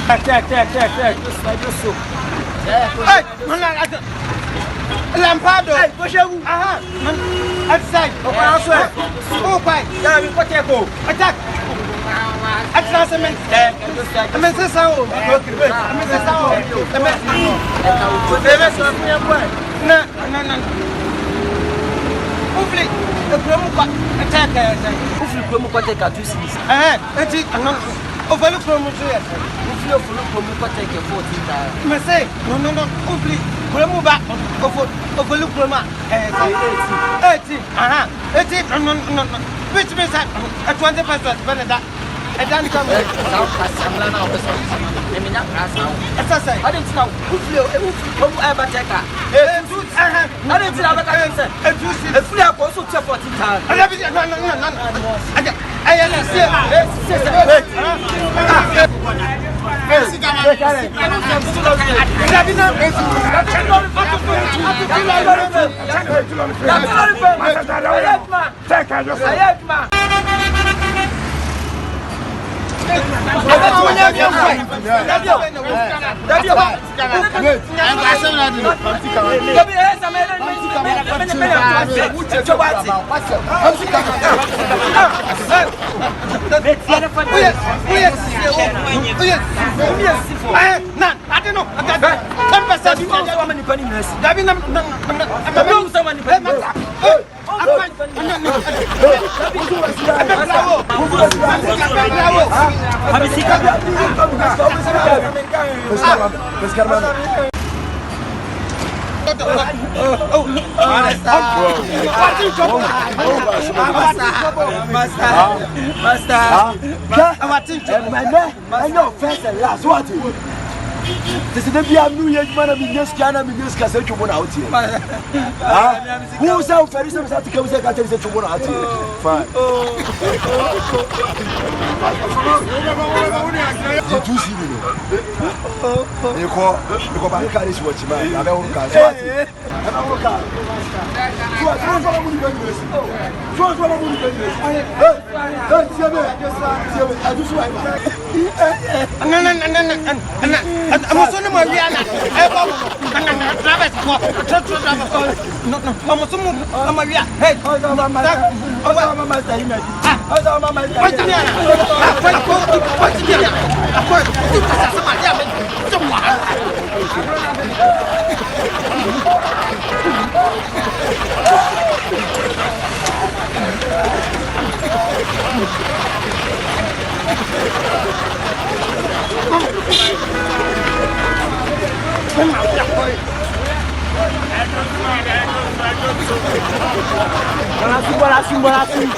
Check. Hey, Lampado. Hey, push you. Aha. Outside. Oh, bye. Yeah, we put your go. Attack. Attack. I'm in sound. No. Hopefully, the promo attack. Hopefully, promo take a 2 cities. Overlook promotion. If you promo take a 14. I say, no. Hopefully, promo back. Overlook promo. 80. 80. No. Which means at 20% Canada. I don't come. I'm not I mean, I didn't know who ever take her. I didn't know what I said. If we are also 14 times, I love it. No. I this is the new year, man. I'm just cassette you out here. Who's out for this? I think I was a cassette you out here. Fine. Did you see me? You call my car is watching my car. Bola assim.